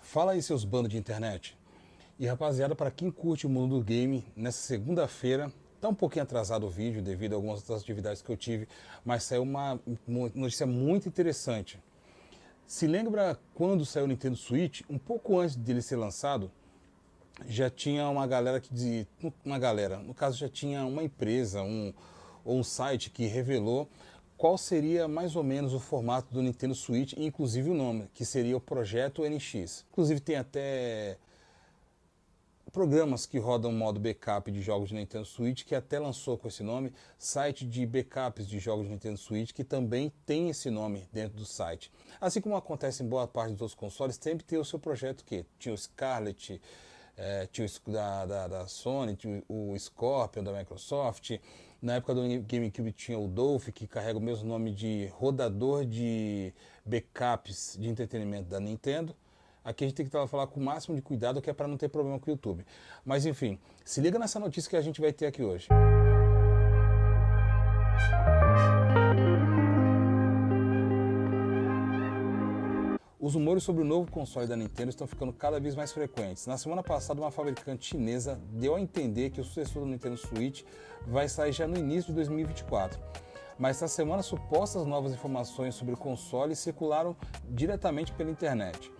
Fala aí, seus bandos de internet. E rapaziada, para quem curte o mundo do game, nessa segunda-feira, tá um pouquinho atrasado o vídeo devido a algumas outras atividades que eu tive, mas saiu uma notícia muito interessante. Se lembra quando saiu o Nintendo Switch, um pouco antes dele ser lançado, já tinha uma galera que dizia, no caso já tinha uma empresa ou um site que revelou qual seria mais ou menos o formato do Nintendo Switch, inclusive o nome, que seria o Projeto NX. Inclusive tem até programas que rodam modo backup de jogos de Nintendo Switch, que até lançou com esse nome, site de backups de jogos de Nintendo Switch, que também tem esse nome dentro do site. Assim como acontece em boa parte dos outros consoles, sempre tem o seu projeto que tinha o Scarlet, tinha o da Sony, tinha o Scorpion da Microsoft. Na época do GameCube tinha o Dolphin, que carrega o mesmo nome de rodador de backups de entretenimento da Nintendo. Aqui a gente tem que falar com o máximo de cuidado, que é para não ter problema com o YouTube. Mas enfim, se liga nessa notícia que a gente vai ter aqui hoje. Os rumores sobre o novo console da Nintendo estão ficando cada vez mais frequentes. Na semana passada, uma fabricante chinesa deu a entender que o sucessor do Nintendo Switch vai sair já no início de 2024. Mas essa semana, supostas novas informações sobre o console circularam diretamente pela internet.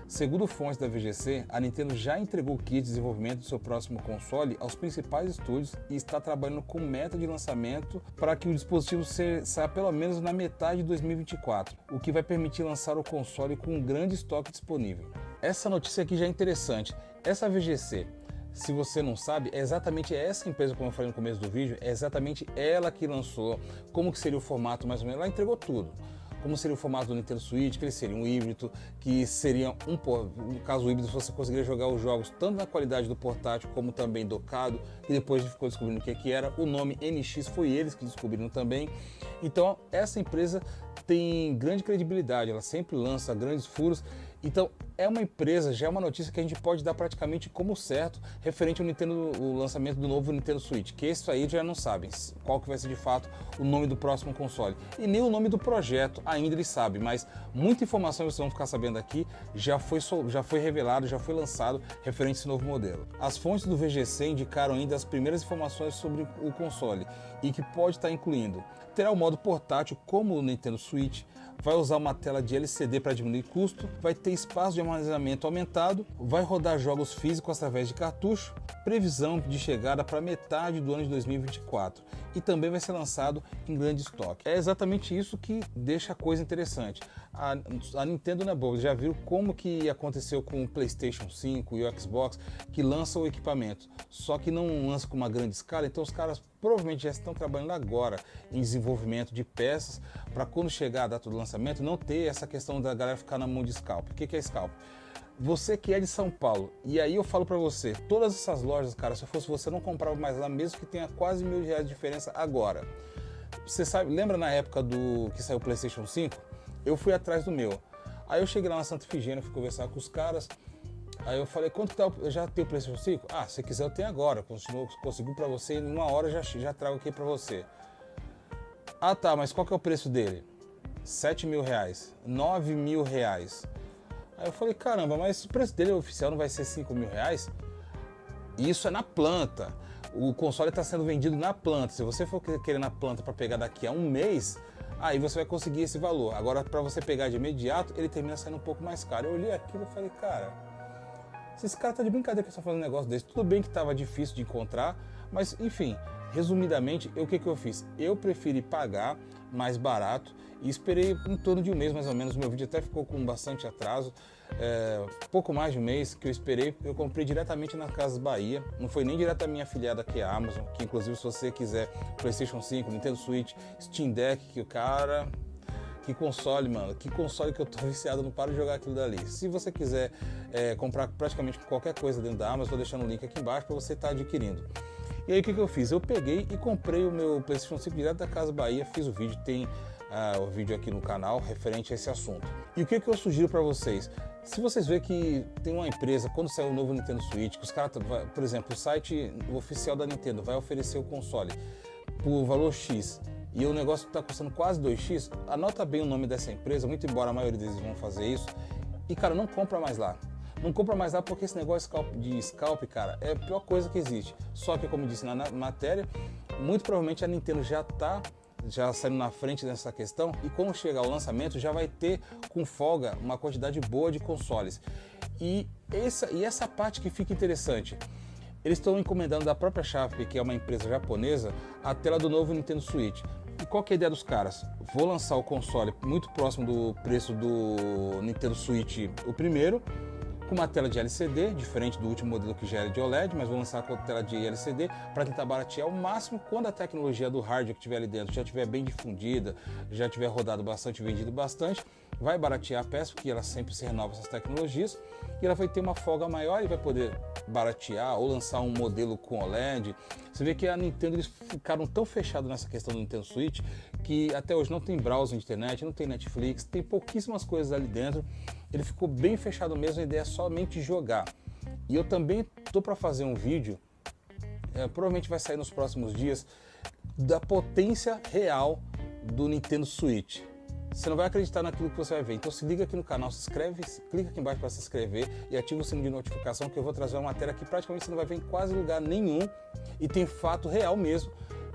Segundo fontes da VGC, a Nintendo já entregou o kit de desenvolvimento do seu próximo console aos principais estúdios e está trabalhando com meta de lançamento para que o dispositivo saia pelo menos na metade de 2024, o que vai permitir lançar o console com um grande estoque disponível. Essa notícia aqui já é interessante. Essa VGC, se você não sabe, é exatamente essa empresa, como eu falei no começo do vídeo, é exatamente ela que lançou como que seria o formato mais ou menos, ela entregou tudo. Como seria o formato do Nintendo Switch, que ele seria um híbrido, que seria no caso o híbrido você conseguiria jogar os jogos tanto na qualidade do portátil como também docado, e depois a gente ficou descobrindo o que era. O nome NX foi eles que descobriram também. Então essa empresa tem grande credibilidade, ela sempre lança grandes furos. Então é uma empresa, já é uma notícia que a gente pode dar praticamente como certo referente ao o lançamento do novo Nintendo Switch, que isso aí já não sabem qual que vai ser de fato o nome do próximo console e nem o nome do projeto ainda eles sabem, mas muita informação vocês vão ficar sabendo aqui, já foi revelado, já foi lançado referente a esse novo modelo. As fontes do VGC indicaram ainda as primeiras informações sobre o console e que pode estar incluindo: terá o modo portátil como o Nintendo Switch, vai usar uma tela de LCD para diminuir custo, vai ter espaço de armazenamento aumentado, vai rodar jogos físicos através de cartucho, previsão de chegada para metade do ano de 2024 e também vai ser lançado em grande estoque. É exatamente isso que deixa a coisa interessante. A Nintendo não é boa, já viram como que aconteceu com o PlayStation 5 e o Xbox, que lança o equipamento, só que não lança com uma grande escala, então os caras provavelmente já estão trabalhando agora em desenvolvimento de peças para quando chegar a data do lançamento não ter essa questão da galera ficar na mão de scalp. O que é scalp? Você que é de São Paulo, e aí eu falo pra você, todas essas lojas, cara, se eu fosse você, não comprava mais lá, mesmo que tenha quase R$1.000 de diferença agora. Você sabe, lembra na época que saiu o PlayStation 5? Eu fui atrás do meu. Aí eu cheguei lá na Santa Efigênia, fui conversar com os caras, aí eu falei, quanto que tá, eu já tenho o PlayStation 5? Ah, se quiser eu tenho agora, consigo pra você, em uma hora já trago aqui pra você. Ah tá, mas qual que é o preço dele? R$7.000, R$9.000. Aí eu falei, caramba, mas o preço dele oficial não vai ser R$5.000? Isso é na planta. O console está sendo vendido na planta. Se você for querer na planta para pegar daqui a um mês, aí você vai conseguir esse valor. Agora, para você pegar de imediato, ele termina saindo um pouco mais caro. Eu olhei aquilo e falei, cara, esses caras estão de brincadeira que estão fazendo um negócio desse. Tudo bem que estava difícil de encontrar, mas enfim, resumidamente, o que eu fiz? Eu preferi pagar mais barato e esperei em torno de um mês mais ou menos. O meu vídeo até ficou com bastante atraso, pouco mais de um mês que eu esperei. Eu comprei diretamente na Casas Bahia, não foi nem direto da minha afiliada que é a Amazon, que inclusive se você quiser PlayStation 5, Nintendo Switch, Steam Deck, que o cara... Que console, mano, que console que eu tô viciado, não paro de jogar aquilo dali. Se você quiser comprar praticamente qualquer coisa dentro da Amazon, tô deixando o link aqui embaixo para você estar adquirindo. E aí o que eu fiz? Eu peguei e comprei o meu PlayStation 5 direto da Casa Bahia, fiz o vídeo, tem o vídeo aqui no canal referente a esse assunto. E o que eu sugiro para vocês? Se vocês verem que tem uma empresa, quando sair o novo Nintendo Switch, que os caras, por exemplo, o site oficial da Nintendo vai oferecer o console por valor X, e o negócio está custando quase 2x, anota bem o nome dessa empresa, muito embora a maioria deles vão fazer isso, e cara, não compra mais lá. Não compra mais nada porque esse negócio de scalp, cara, é a pior coisa que existe. Só que, como disse na matéria, muito provavelmente a Nintendo já saindo na frente dessa questão, e quando chegar o lançamento já vai ter com folga uma quantidade boa de consoles. E essa parte que fica interessante, eles estão encomendando da própria Sharp, que é uma empresa japonesa, a tela do novo Nintendo Switch. E qual que é a ideia dos caras? Vou lançar o console muito próximo do preço do Nintendo Switch, o primeiro, com uma tela de LCD, diferente do último modelo que já era de OLED, mas vou lançar com a tela de LCD para tentar baratear ao máximo quando a tecnologia do hardware que tiver ali dentro já estiver bem difundida, já tiver rodado bastante, vendido bastante, vai baratear a peça, porque ela sempre se renova essas tecnologias, e ela vai ter uma folga maior e vai poder baratear ou lançar um modelo com OLED. Você vê que a Nintendo, eles ficaram tão fechados nessa questão do Nintendo Switch que até hoje não tem browser de internet, não tem Netflix, tem pouquíssimas coisas ali dentro. Ele ficou bem fechado mesmo, a ideia é somente jogar. E eu também estou para fazer um vídeo, provavelmente vai sair nos próximos dias, da potência real do Nintendo Switch. Você não vai acreditar naquilo que você vai ver. Então se liga aqui no canal, se inscreve, clica aqui embaixo para se inscrever e ativa o sininho de notificação, que eu vou trazer uma matéria que praticamente você não vai ver em quase lugar nenhum e tem fato real mesmo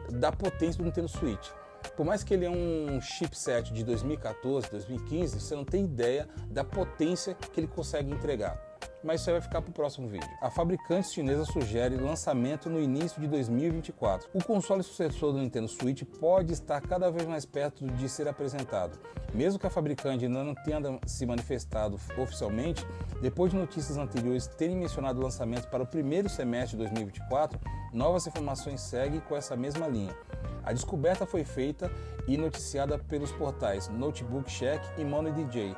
da potência do Nintendo Switch. Por mais que ele é um chipset de 2014, 2015, você não tem ideia da potência que ele consegue entregar. Mas isso aí vai ficar para o próximo vídeo. A fabricante chinesa sugere lançamento no início de 2024. O console sucessor do Nintendo Switch pode estar cada vez mais perto de ser apresentado. Mesmo que a fabricante ainda não tenha se manifestado oficialmente, depois de notícias anteriores terem mencionado o lançamento para o primeiro semestre de 2024, novas informações seguem com essa mesma linha. A descoberta foi feita e noticiada pelos portais Notebook Check e Money DJ.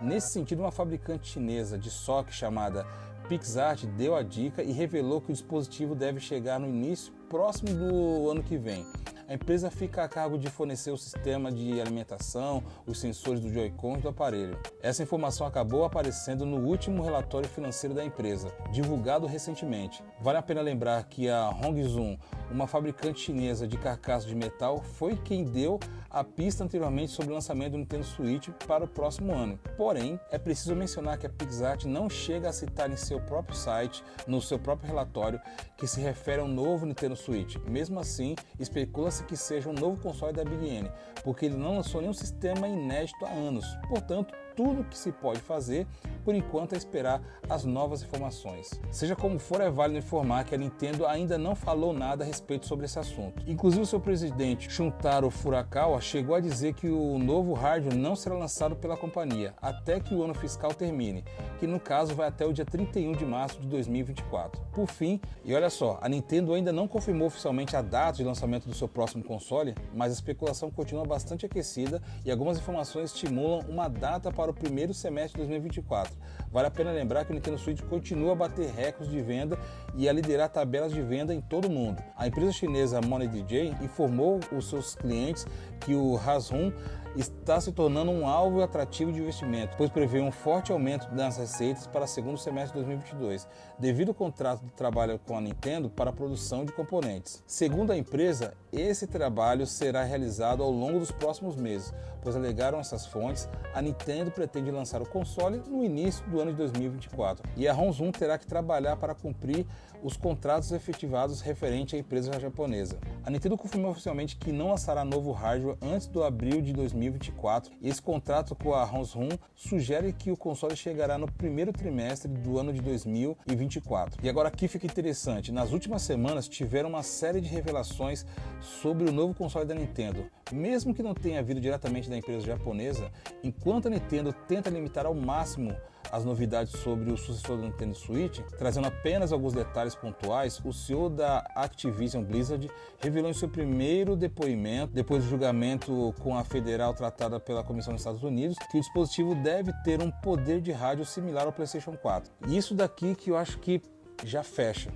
Nesse sentido, uma fabricante chinesa de SoC chamada PixArt deu a dica e revelou que o dispositivo deve chegar no início próximo do ano que vem. A empresa fica a cargo de fornecer o sistema de alimentação, os sensores do Joy-Con do aparelho. Essa informação acabou aparecendo no último relatório financeiro da empresa, divulgado recentemente. Vale a pena lembrar que a Hongzhou, uma fabricante chinesa de carcaças de metal, foi quem deu a pista anteriormente sobre o lançamento do Nintendo Switch para o próximo ano. Porém, é preciso mencionar que a PixArt não chega a citar em seu próprio site, no seu próprio relatório, que se refere ao novo Nintendo Switch. Mesmo assim, especula-se que seja um novo console da Big N, porque ele não lançou nenhum sistema inédito há anos. Portanto, tudo o que se pode fazer, por enquanto, é esperar as novas informações. Seja como for, é válido informar que a Nintendo ainda não falou nada a respeito sobre esse assunto. Inclusive, o seu presidente, Shuntaro Furukawa, chegou a dizer que o novo hardware não será lançado pela companhia até que o ano fiscal termine, que no caso vai até o dia 31 de março de 2024. Por fim, e olha só, a Nintendo ainda não confirmou oficialmente a data de lançamento do seu próximo console, mas a especulação continua bastante aquecida e algumas informações estimulam uma data para o primeiro semestre de 2024. Vale a pena lembrar que o Nintendo Switch continua a bater recordes de venda e a liderar tabelas de venda em todo o mundo. A empresa chinesa Money DJ informou os seus clientes que o Hashun está se tornando um alvo atrativo de investimento, pois prevê um forte aumento das receitas para o segundo semestre de 2022, devido ao contrato de trabalho com a Nintendo para a produção de componentes. Segundo a empresa, esse trabalho será realizado ao longo dos próximos meses, pois alegaram essas fontes, a Nintendo pretende lançar o console no início do ano de 2024, e a Hongzhou terá que trabalhar para cumprir os contratos efetivados referente à empresa japonesa. A Nintendo confirmou oficialmente que não lançará novo hardware antes do abril de 2024. Esse contrato com a Hongzhou sugere que o console chegará no primeiro trimestre do ano de 2024. E agora aqui fica interessante, nas últimas semanas tiveram uma série de revelações sobre o novo console da Nintendo. Mesmo que não tenha vindo diretamente da empresa japonesa, enquanto a Nintendo tenta limitar ao máximo as novidades sobre o sucessor do Nintendo Switch, trazendo apenas alguns detalhes pontuais, o CEO da Activision Blizzard revelou em seu primeiro depoimento, depois do julgamento com a federal tratada pela Comissão dos Estados Unidos, que o dispositivo deve ter um poder de rádio similar ao PlayStation 4. E isso daqui que eu acho que já fecha.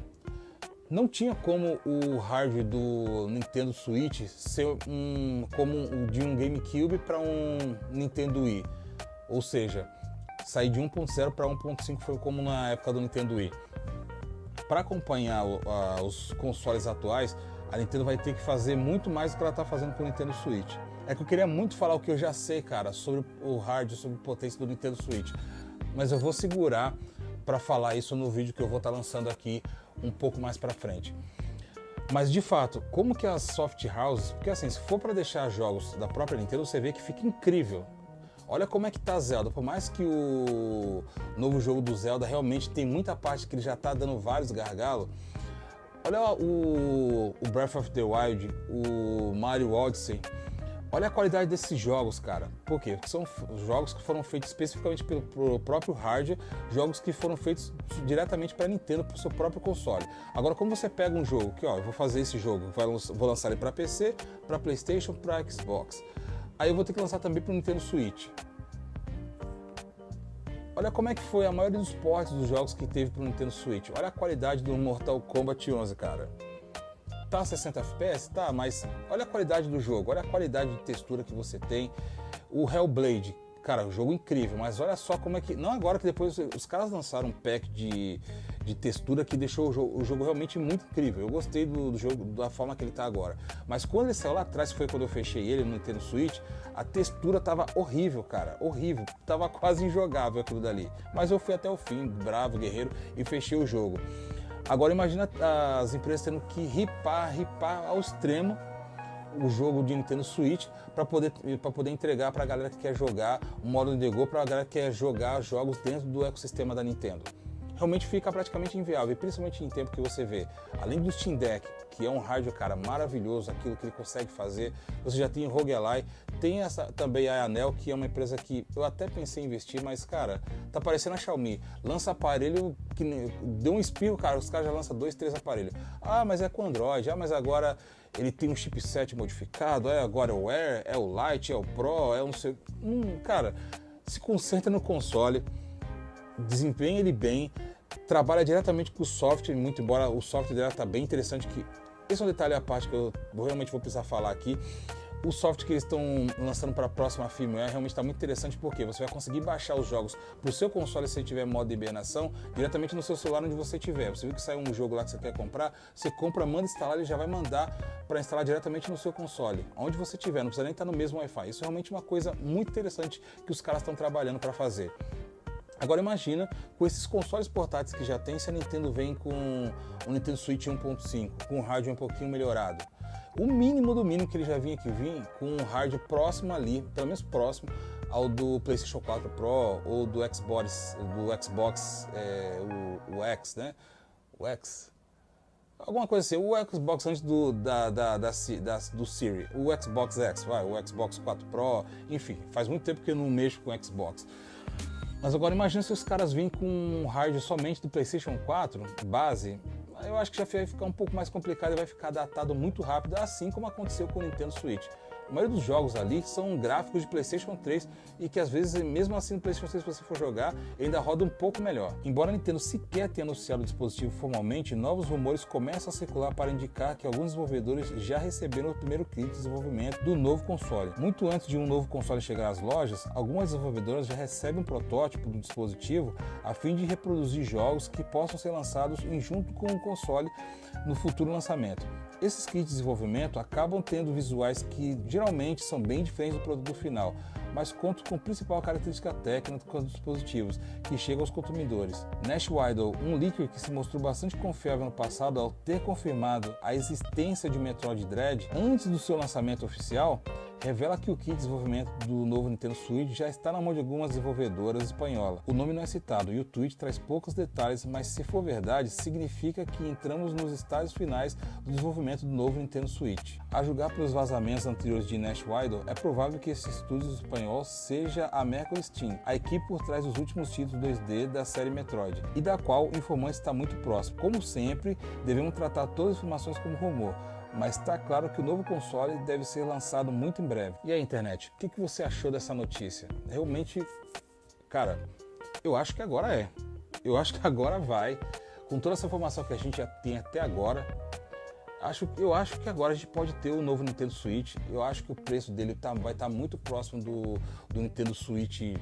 Não tinha como o hardware do Nintendo Switch ser como o de um GameCube para um Nintendo Wii, ou seja, sair de 1.0 para 1.5 foi como na época do Nintendo Wii. Para acompanhar os consoles atuais, a Nintendo vai ter que fazer muito mais do que ela está fazendo com o Nintendo Switch. É que eu queria muito falar o que eu já sei, cara, sobre o hardware, sobre a potência do Nintendo Switch, mas eu vou segurar para falar isso no vídeo que eu vou estar lançando aqui um pouco mais para frente. Mas de fato, como que as soft houses, porque assim, se for para deixar jogos da própria Nintendo, você vê que fica incrível. Olha como é que tá Zelda, por mais que o novo jogo do Zelda realmente tem muita parte que ele já tá dando vários gargalos. Olha o Breath of the Wild, o Mario Odyssey. Olha a qualidade desses jogos, cara. Por quê? Porque são jogos que foram feitos especificamente pelo próprio hardware, jogos que foram feitos diretamente para a Nintendo, para o seu próprio console. Agora, como você pega um jogo que, ó, eu vou fazer esse jogo, vou lançar ele para PC, para PlayStation, para Xbox. Aí eu vou ter que lançar também para o Nintendo Switch. Olha como é que foi a maioria dos ports dos jogos que teve para o Nintendo Switch. Olha a qualidade do Mortal Kombat 11, cara. Tá 60 FPS? Tá, mas olha a qualidade do jogo, olha a qualidade de textura que você tem. O Hellblade, cara, um jogo incrível, mas olha só como é que... Não agora, que depois os caras lançaram um pack de textura que deixou o jogo realmente muito incrível. Eu gostei do jogo, da forma que ele tá agora. Mas quando ele saiu lá atrás, foi quando eu fechei ele no Nintendo Switch, a textura tava horrível, cara, horrível. Tava quase injogável aquilo dali. Mas eu fui até o fim, bravo, guerreiro, e fechei o jogo. Agora imagina as empresas tendo que ripar ao extremo o jogo de Nintendo Switch para poder entregar para a galera que quer jogar o modo de Go, para a galera que quer jogar jogos dentro do ecossistema da Nintendo. Realmente fica praticamente inviável, e principalmente em tempo que você vê, além do Steam Deck, que é um hardware, cara, maravilhoso, aquilo que ele consegue fazer, você já tem o ROG Ally, tem também a Anel, que é uma empresa que eu até pensei em investir, mas, cara, tá parecendo a Xiaomi, lança aparelho que deu um espirro, cara, os caras já lançam 2, 3 aparelhos. Ah, mas é com Android, mas agora ele tem um chipset modificado, agora é o Air, é o Lite, é o Pro, é um... Cara, se concentra no console, desempenha ele bem, trabalha diretamente com o software, muito embora o software dela tá bem interessante, que esse é um detalhe à parte que eu realmente vou precisar falar aqui. O software que eles estão lançando para a próxima firmware realmente está muito interessante, porque você vai conseguir baixar os jogos para o seu console, se você tiver modo de hibernação, diretamente no seu celular onde você tiver. Você viu que saiu um jogo lá que você quer comprar, você compra, manda instalar, ele já vai mandar para instalar diretamente no seu console, onde você tiver, não precisa nem estar no mesmo Wi-Fi. Isso é realmente uma coisa muito interessante que os caras estão trabalhando para fazer. Agora imagina, com esses consoles portáteis que já tem, se a Nintendo vem com o Nintendo Switch 1.5, com o hardware um pouquinho melhorado. O mínimo do mínimo que ele já vinha com um hardware próximo ali, pelo menos próximo ao do PlayStation 4 Pro ou do Xbox, o X, né? O X. Alguma coisa assim, o Xbox antes do Series, o Xbox X, o Xbox 4 Pro, enfim, faz muito tempo que eu não mexo com o Xbox. Mas agora imagina se os caras vêm com um hardware somente do PlayStation 4, base, eu acho que já vai ficar um pouco mais complicado e vai ficar datado muito rápido, assim como aconteceu com o Nintendo Switch. A maioria dos jogos ali são gráficos de PlayStation 3 e que às vezes, mesmo assim no PlayStation 3, se você for jogar, ainda roda um pouco melhor. Embora a Nintendo sequer tenha anunciado o dispositivo formalmente, novos rumores começam a circular para indicar que alguns desenvolvedores já receberam o primeiro kit de desenvolvimento do novo console. Muito antes de um novo console chegar às lojas, algumas desenvolvedoras já recebem um protótipo do dispositivo a fim de reproduzir jogos que possam ser lançados junto com o console no futuro lançamento. Esses kits de desenvolvimento acabam tendo visuais que geralmente são bem diferentes do produto final, mas contam com a principal característica técnica dos dispositivos que chegam aos consumidores. Nash Widow, um leaker que se mostrou bastante confiável no passado ao ter confirmado a existência de Metroid Dread antes do seu lançamento oficial, revela que o kit de desenvolvimento do novo Nintendo Switch já está na mão de algumas desenvolvedoras espanholas. O nome não é citado e o tweet traz poucos detalhes, mas se for verdade, significa que entramos nos estágios finais do desenvolvimento do novo Nintendo Switch. A julgar pelos vazamentos anteriores de Nash Widow, é provável que esse estúdio espanhol seja a Mercury Steam, a equipe por trás dos últimos títulos 2D da série Metroid, e da qual o informante está muito próximo. Como sempre, devemos tratar todas as informações como rumor, mas está claro que o novo console deve ser lançado muito em breve. E aí, internet, o que você achou dessa notícia? Realmente, cara, eu acho que agora é. Eu acho que agora vai. Com toda essa informação que a gente já tem até agora, eu acho que agora a gente pode ter o novo Nintendo Switch. Eu acho que o preço dele vai estar muito próximo do Nintendo Switch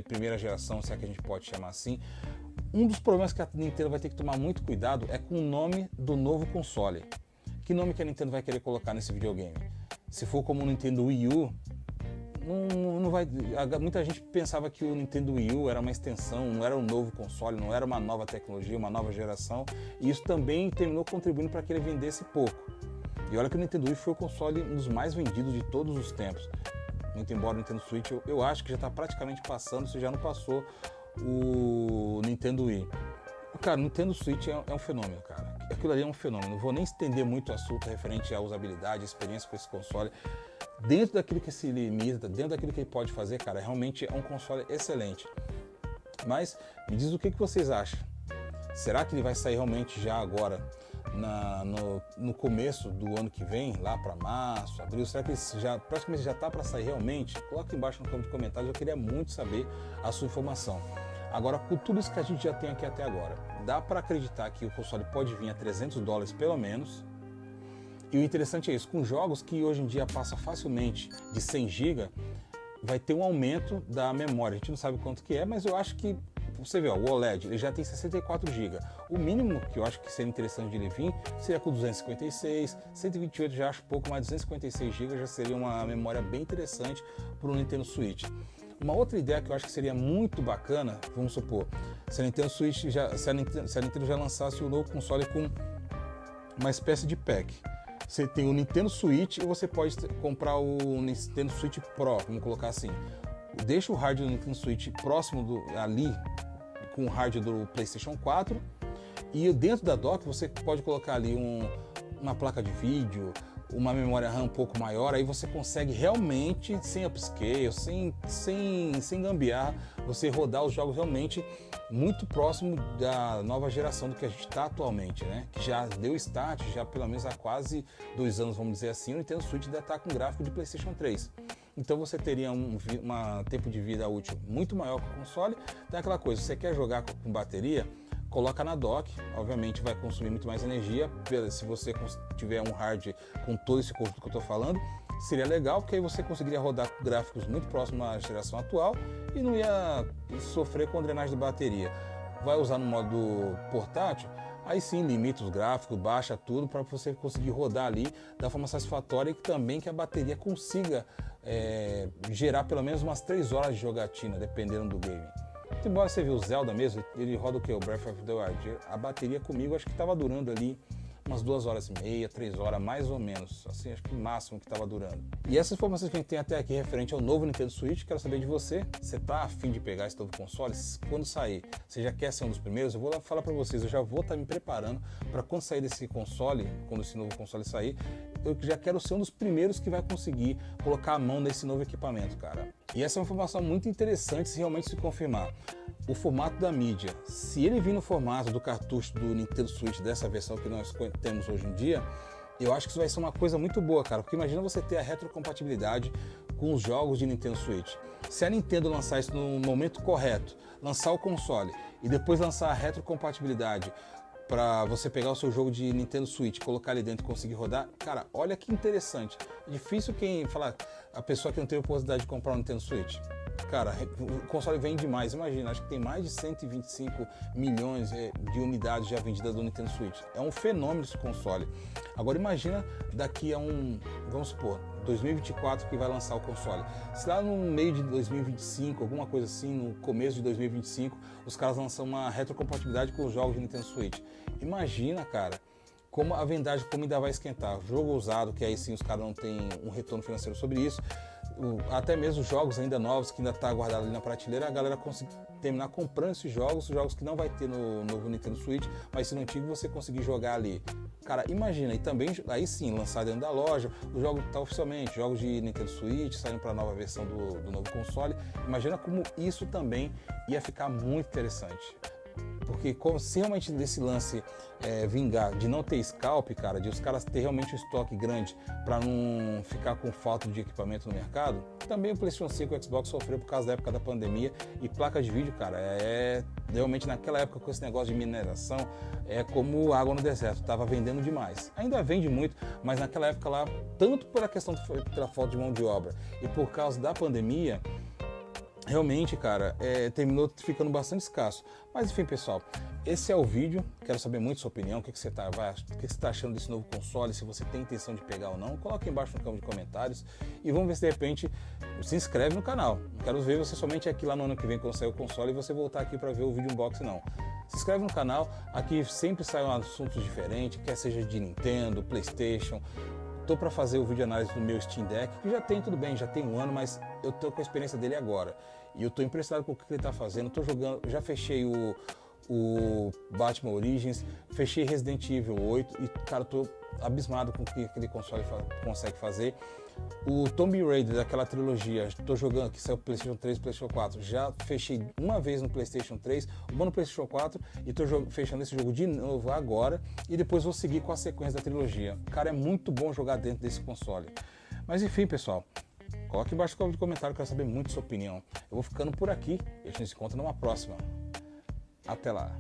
primeira geração, se é que a gente pode chamar assim. Um dos problemas que a Nintendo vai ter que tomar muito cuidado é com o nome do novo console. Que nome que a Nintendo vai querer colocar nesse videogame? Se for como o Nintendo Wii U, não vai. Muita gente pensava que o Nintendo Wii U era uma extensão, não era um novo console, não era uma nova tecnologia, uma nova geração, e isso também terminou contribuindo para que ele vendesse pouco. E olha que o Nintendo Wii foi o console um dos mais vendidos de todos os tempos. Muito embora o Nintendo Switch, eu acho que já está praticamente passando, se já não passou o Nintendo Wii. Cara, o Nintendo Switch é um fenômeno, cara. Aquilo ali é um fenômeno. Não vou nem estender muito o assunto referente à usabilidade, à experiência com esse console. Dentro daquilo que se limita, dentro daquilo que ele pode fazer, cara, realmente é um console excelente. Mas me diz o que vocês acham. Será que ele vai sair realmente já agora, no começo do ano que vem, lá para março, abril? Será que ele praticamente já está para sair realmente? Coloca embaixo no campo de comentários, eu queria muito saber a sua informação. Agora, com tudo isso que a gente já tem aqui até agora, dá para acreditar que o console pode vir a $300 pelo menos. E o interessante é isso, com jogos que hoje em dia passa facilmente de 100 GB, vai ter um aumento da memória. A gente não sabe quanto que é, mas eu acho que, você vê, ó, o OLED ele já tem 64 GB. O mínimo que eu acho que seria interessante de ele vir seria com 256, 128 já acho pouco, mas 256 GB já seria uma memória bem interessante para o Nintendo Switch. Uma outra ideia que eu acho que seria muito bacana, vamos supor, se a Nintendo já lançasse o novo console com uma espécie de pack. Você tem o Nintendo Switch e você pode comprar o Nintendo Switch Pro, vamos colocar assim. Deixa o hardware do Nintendo Switch próximo ali com o hardware do PlayStation 4 e dentro da dock você pode colocar ali uma placa de vídeo, uma memória RAM um pouco maior, aí você consegue realmente, sem upscale, sem gambiarra, você rodar os jogos realmente muito próximo da nova geração do que a gente está atualmente, né? Que já deu start, já pelo menos há quase 2 anos, vamos dizer assim, o Nintendo Switch ainda está com gráfico de PlayStation 3. Então você teria um tempo de vida útil muito maior com o console. Tem aquela coisa, você quer jogar com bateria, coloca na dock, obviamente vai consumir muito mais energia, se você tiver um hardware com todo esse conjunto que eu estou falando, seria legal, porque aí você conseguiria rodar gráficos muito próximos à geração atual e não ia sofrer com drenagem de bateria. Vai usar no modo portátil, aí sim limita os gráficos, baixa tudo para você conseguir rodar ali da forma satisfatória e também que a bateria consiga gerar pelo menos umas 3 horas de jogatina, dependendo do game. Embora você viu o Zelda mesmo, ele roda o que? O Breath of the Wild. A bateria comigo acho que estava durando ali umas 2 horas e meia, 3 horas, mais ou menos. Assim, acho que o máximo que estava durando. E essas informações que a gente tem até aqui referente ao novo Nintendo Switch, quero saber de você. Você tá a fim de pegar esse novo console? Quando sair, você já quer ser um dos primeiros? Eu vou lá falar para vocês, eu já vou estar me preparando para quando sair desse console, quando esse novo console sair, eu já quero ser um dos primeiros que vai conseguir colocar a mão nesse novo equipamento, cara. E essa é uma informação muito interessante se realmente se confirmar. O formato da mídia, se ele vir no formato do cartucho do Nintendo Switch, dessa versão que nós temos hoje em dia, eu acho que isso vai ser uma coisa muito boa, cara, porque imagina você ter a retrocompatibilidade com os jogos de Nintendo Switch. Se a Nintendo lançar isso no momento correto, lançar o console e depois lançar a retrocompatibilidade para você pegar o seu jogo de Nintendo Switch, colocar ali dentro e conseguir rodar, cara, olha que interessante. É difícil a pessoa que não teve a oportunidade de comprar um Nintendo Switch. Cara, o console vende demais, imagina, acho que tem mais de 125 milhões de unidades já vendidas do Nintendo Switch. É um fenômeno esse console. Agora imagina daqui a vamos supor, 2024 que vai lançar o console. Se lá no meio de 2025, alguma coisa assim, no começo de 2025, os caras lançam uma retrocompatibilidade com os jogos de Nintendo Switch. Imagina, cara, como a vendagem ainda vai esquentar. Jogo usado, que aí sim os caras não têm um retorno financeiro sobre isso. Até mesmo jogos ainda novos que ainda está guardado ali na prateleira, a galera consegue terminar comprando esses jogos que não vai ter no novo Nintendo Switch, mas se no antigo você conseguir jogar ali. Cara, imagina, e também aí sim, lançar dentro da loja, o jogo está oficialmente, jogos de Nintendo Switch saindo para a nova versão do novo console. Imagina como isso também ia ficar muito interessante. Porque se realmente desse lance vingar de não ter scalp, cara, de os caras ter realmente um estoque grande para não ficar com falta de equipamento no mercado, também o PlayStation 5 e o Xbox sofreu por causa da época da pandemia e placa de vídeo, cara, realmente naquela época com esse negócio de mineração, é como água no deserto, tava vendendo demais. Ainda vende muito, mas naquela época lá, tanto pela questão pela falta de mão de obra e por causa da pandemia, realmente, cara, terminou ficando bastante escasso. Mas enfim, pessoal, esse é o vídeo, quero saber muito sua opinião, o que você está achando desse novo console, se você tem intenção de pegar ou não, coloque aí embaixo no campo de comentários e vamos ver se de repente se inscreve no canal. Não quero ver você somente aqui lá no ano que vem quando sair o console e você voltar aqui para ver o vídeo unboxing não. Se inscreve no canal, aqui sempre saem assuntos diferentes, quer seja de Nintendo, PlayStation. Estou para fazer o vídeo análise do meu Steam Deck, que já tem, tudo bem, já tem um ano, mas eu estou com a experiência dele agora. E eu estou impressionado com o que ele está fazendo, estou jogando, já fechei o Batman Origins, fechei Resident Evil 8 e, cara, tô abismado com o que aquele console consegue fazer. O Tomb Raider daquela trilogia, tô jogando, que saiu PlayStation 3 e PlayStation 4, já fechei uma vez no PlayStation 3, uma no PlayStation 4 e tô fechando esse jogo de novo agora e depois vou seguir com a sequência da trilogia. Cara, é muito bom jogar dentro desse console. Mas enfim, pessoal, coloque embaixo no comentário, quero saber muito sua opinião. Eu vou ficando por aqui e a gente se encontra numa próxima. Até lá!